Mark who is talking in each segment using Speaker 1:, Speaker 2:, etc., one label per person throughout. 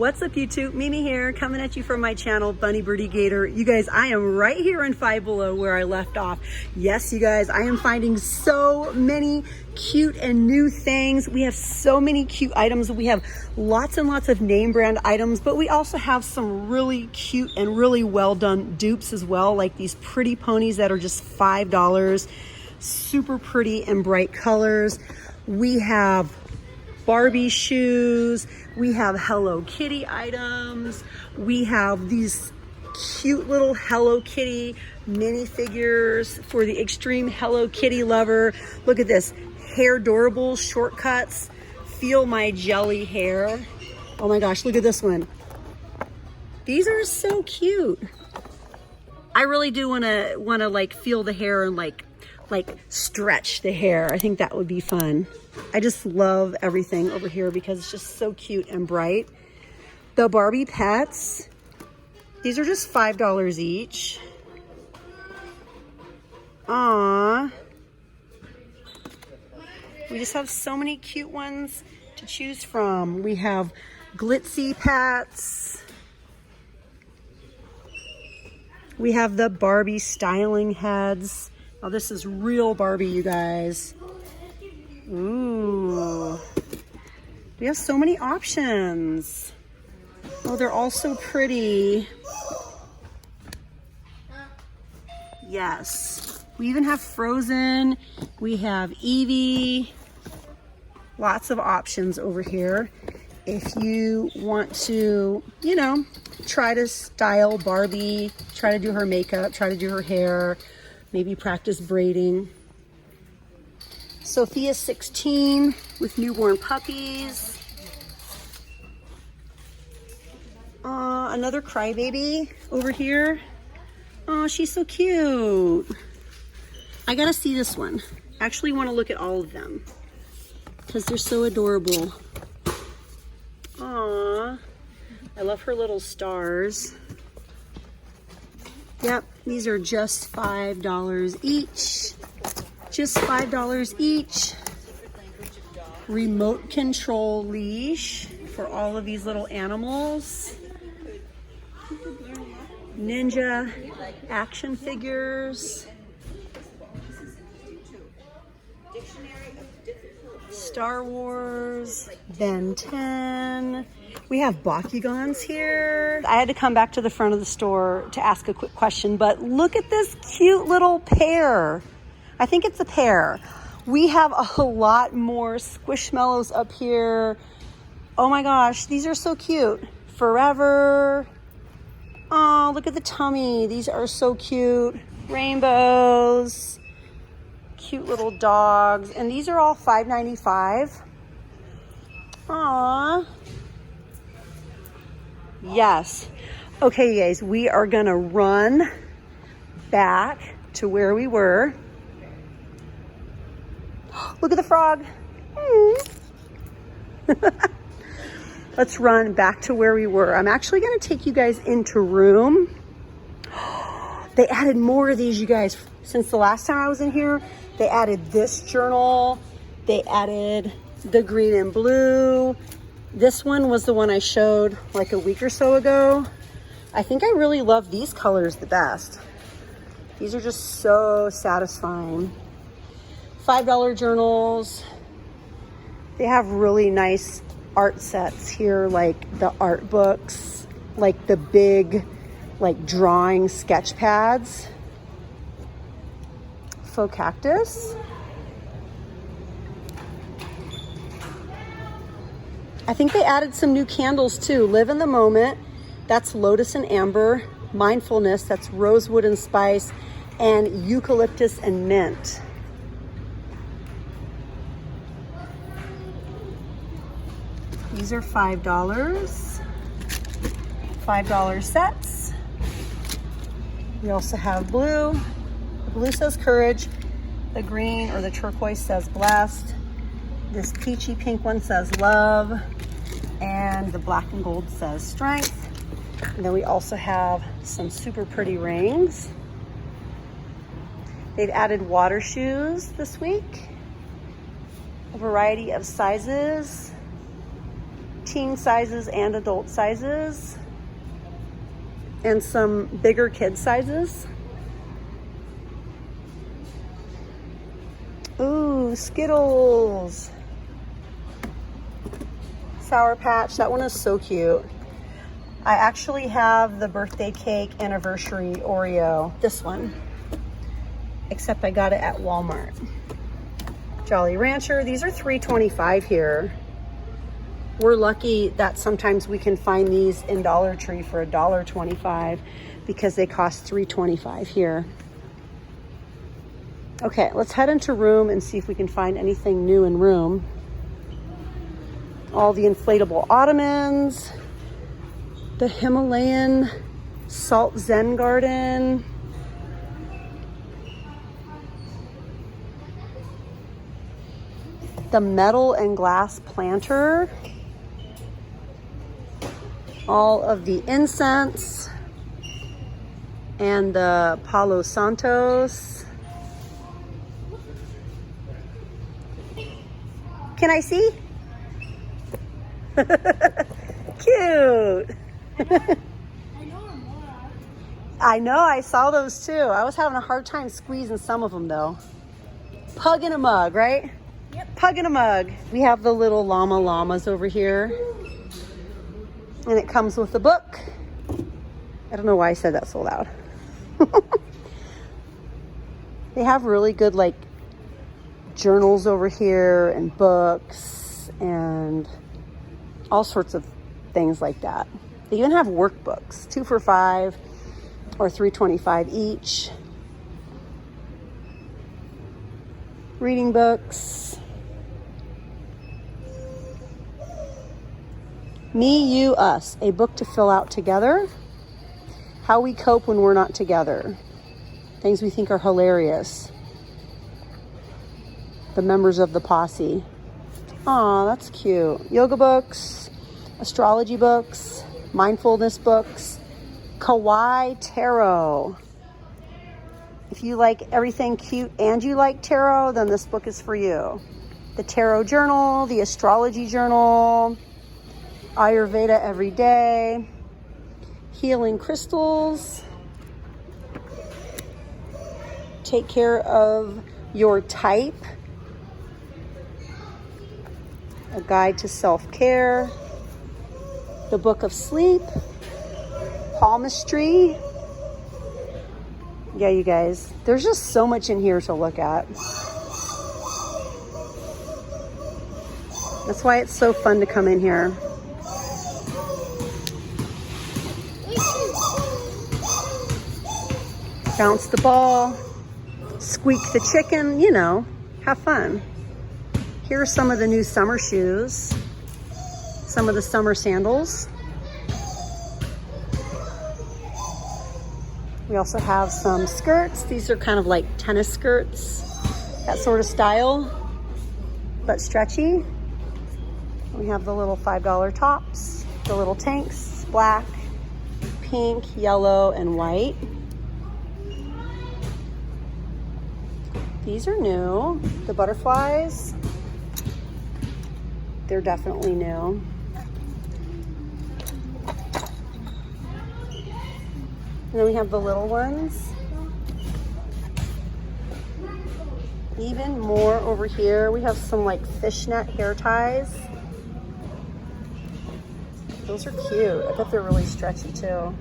Speaker 1: What's up YouTube? Mimi here, coming at you from my channel, Bunny Birdy Gator. You guys, I am right here in Five Below where I left off. Yes, you guys, I am finding so many cute and new things. We have so many cute items. We have lots and lots of name brand items, but we also have some really cute and really well done dupes as well, like these pretty ponies that are just $5. Super pretty and bright colors. We have Barbie shoes, we have Hello Kitty items, we have these cute little Hello Kitty minifigures for the extreme Hello Kitty lover. Look at this, hair durable shortcuts, feel my jelly hair. Oh my gosh, look at this one. These are so cute. I really do wanna like feel the hair and like stretch the hair. I think that would be fun. I just love everything over here because it's just so cute and bright. The Barbie pets, these are just $5 each. Aww. We just have so many cute ones to choose from. We have glitzy pets. We have the Barbie styling heads. Oh, this is real Barbie, you guys. Ooh. We have so many options. Oh, they're all so pretty. Yes. We even have Frozen. We have Evie. Lots of options over here. If you want to, you know, try to style Barbie, try to do her makeup, try to do her hair, maybe practice braiding. Sophia's 16 with newborn puppies. Another crybaby over here. Oh, she's so cute. I gotta see this one. I actually want to look at all of them because they're so adorable. Aw, I love her little stars. Yep, these are just $5 each. Just $5 each. Remote control leash for all of these little animals. Ninja action figures. Star Wars, Ben 10. We have Bakugans here. I had to come back to the front of the store to ask a quick question, but look at this cute little pair. I think it's a pair. We have a lot more Squishmallows up here. Oh my gosh, these are so cute. Forever. Oh, look at the tummy. These are so cute. Rainbows. Cute little dogs. And these are all $5.95. Aww. Yes. Okay, you guys, we are gonna run back to where we were. Look at the frog. Let's run back to where we were. I'm actually gonna take you guys into room. They added more of these, you guys. Since the last time I was in here, they added this journal. They added the green and blue. This one was the one I showed like a week or so ago. I think I really love these colors the best. These are just so satisfying. $5 journals. They have really nice art sets here, like the art books, like the big, like drawing sketch pads. Faux cactus. I think they added some new candles too. Live in the moment, that's lotus and amber. Mindfulness, that's rosewood and spice, and eucalyptus and mint. These are $5. $5 sets. We also have blue. The blue says courage. The green or the turquoise says blessed. This peachy pink one says love. And the black and gold says strength. And then we also have some super pretty rings. They've added water shoes this week. A variety of sizes. preteen sizes and adult sizes, and some bigger kid sizes. Ooh, Skittles. Sour Patch, that one is so cute. I actually have the birthday cake anniversary Oreo, this one, except I got it at Walmart. Jolly Rancher, these are $3.25 here. We're lucky that sometimes we can find these in Dollar Tree for $1.25 because they cost $3.25 here. Okay, let's head into Room and see if we can find anything new in Room. All the inflatable ottomans, the Himalayan Salt Zen Garden. The metal and glass planter. All of the incense and the Palo Santos. Can I see? Cute. I know, I saw those too. I was having a hard time squeezing some of them though. Pug in a mug, right? Yep. Pug in a mug. We have the little llamas over here. And it comes with a book. I don't know why I said that so loud. They have really good like journals over here and books and all sorts of things like that. They even have workbooks, 2 for $5 or $3.25 each. Reading books. Me, You, Us, a book to fill out together. How we cope when we're not together. Things we think are hilarious. The members of the posse. Aw, that's cute. Yoga books, astrology books, mindfulness books, kawaii tarot. If you like everything cute and you like tarot, then this book is for you. The tarot journal, the astrology journal, Ayurveda every day, healing crystals, take care of your type, a guide to self-care, the book of sleep, palmistry. Yeah, you guys, there's just so much in here to look at. That's why it's so fun to come in here. Bounce the ball, squeak the chicken, you know, have fun. Here are some of the new summer shoes, some of the summer sandals. We also have some skirts. These are kind of like tennis skirts, that sort of style, but stretchy. We have the little $5 tops, the little tanks, black, pink, yellow, and white. These are new. The butterflies, they're definitely new. And then we have the little ones. Even more over here. We have some like fishnet hair ties. Those are cute. I bet they're really stretchy too.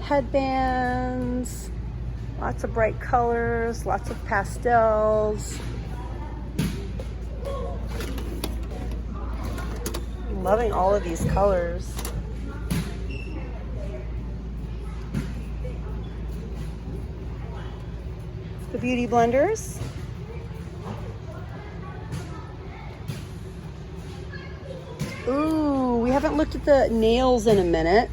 Speaker 1: Headbands. Lots of bright colors, lots of pastels. I'm loving all of these colors. The beauty blenders. Ooh, we haven't looked at the nails in a minute.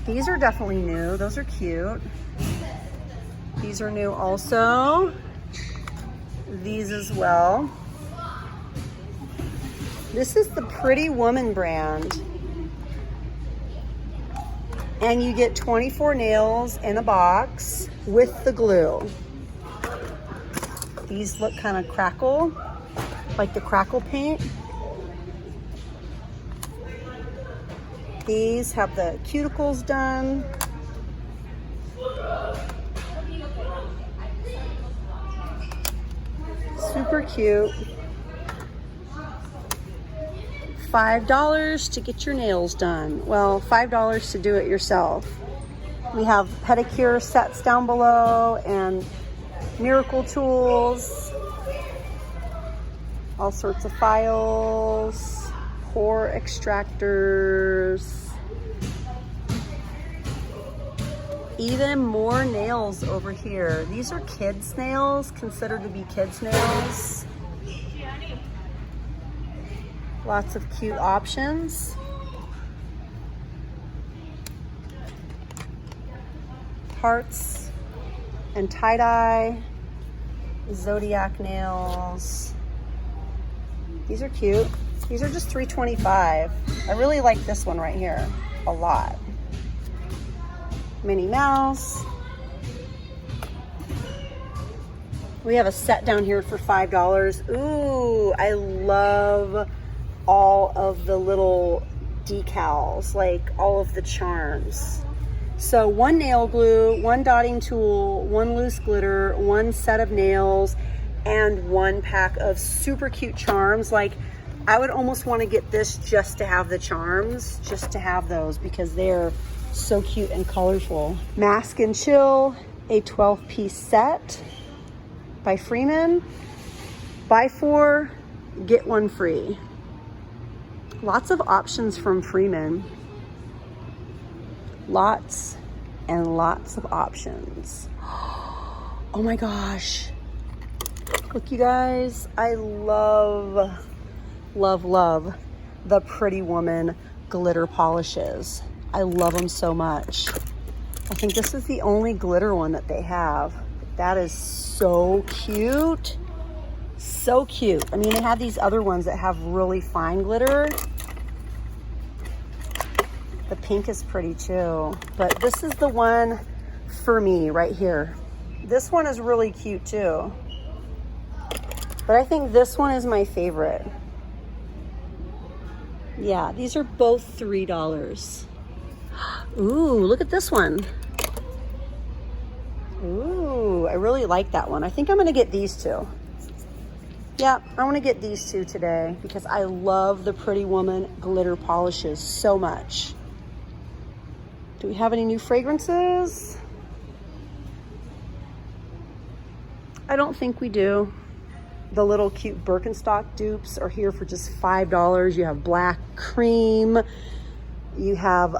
Speaker 1: These are definitely new. Those are cute. These are new also. These as well. This is the Pretty Woman brand. And you get 24 nails in a box with the glue. These look kind of crackle. like the crackle paint. These have the cuticles done. Super cute. $5 to get your nails done. Well, $5 to do it yourself. We have pedicure sets down below and miracle tools. All sorts of files, pore extractors. Even more nails over here. These are kids' nails, considered to be kids' nails. Lots of cute options. Hearts and tie-dye, zodiac nails. These are cute. These are just $3.25. I really like this one right here a lot. Minnie Mouse. We have a set down here for $5. Ooh, I love all of the little decals, like all of the charms. So one nail glue, one dotting tool, one loose glitter, one set of nails, and one pack of super cute charms. Like, I would almost want to get this just to have the charms, just to have those, because they're so cute and colorful. Mask and Chill, a 12-piece set by Freeman. Buy 4, get 1 free. Lots of options from Freeman. Lots and lots of options. Oh my gosh. Look, you guys, I love, love, love the Pretty Woman glitter polishes. I love them so much. I think this is the only glitter one that they have. That is so cute. So cute. I mean, they have these other ones that have really fine glitter. The pink is pretty too, but this is the one for me right here. This one is really cute too, but I think this one is my favorite. Yeah, these are both $3. Ooh, look at this one. Ooh, I really like that one. I think I'm gonna get these two. Yeah, I wanna get these two today because I love the Pretty Woman glitter polishes so much. Do we have any new fragrances? I don't think we do. The little cute Birkenstock dupes are here for just $5. You have black cream. You have,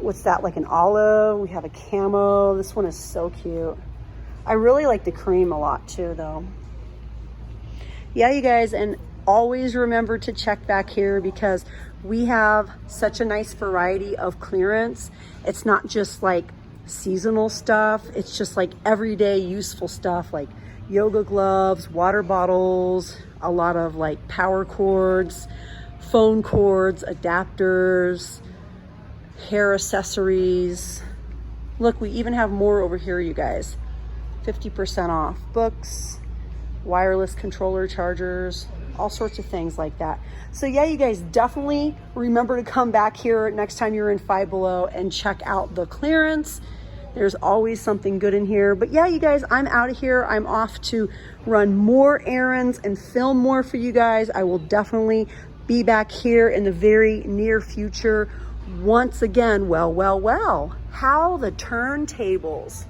Speaker 1: what's that, like an olive? We have a camo. This one is so cute. I really like the cream a lot too, though. Yeah, you guys, and always remember to check back here because we have such a nice variety of clearance. It's not just like seasonal stuff. It's just like everyday useful stuff like yoga gloves, water bottles, a lot of like power cords, phone cords, adapters, hair accessories. Look, we even have more over here, you guys. 50% off. Books, wireless controller chargers, all sorts of things like that. So yeah, you guys definitely remember to come back here next time you're in Five Below and check out the clearance. There's always something good in here. But yeah, you guys, I'm out of here. I'm off to run more errands and film more for you guys. I will definitely be back here in the very near future. Once again, well, how the turntables.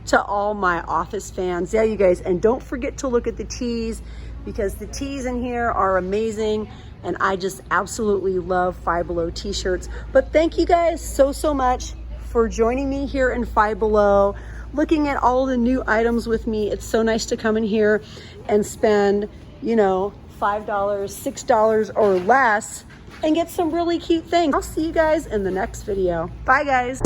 Speaker 1: To all my office fans. Yeah, you guys, and don't forget to look at the tees because the tees in here are amazing and I just absolutely love Five Below t-shirts. But thank you guys so much for joining me here in Five Below, looking at all the new items with me. It's so nice to come in here and spend, you know, $5, $6 or less and get some really cute things. I'll see you guys in the next video. Bye, guys.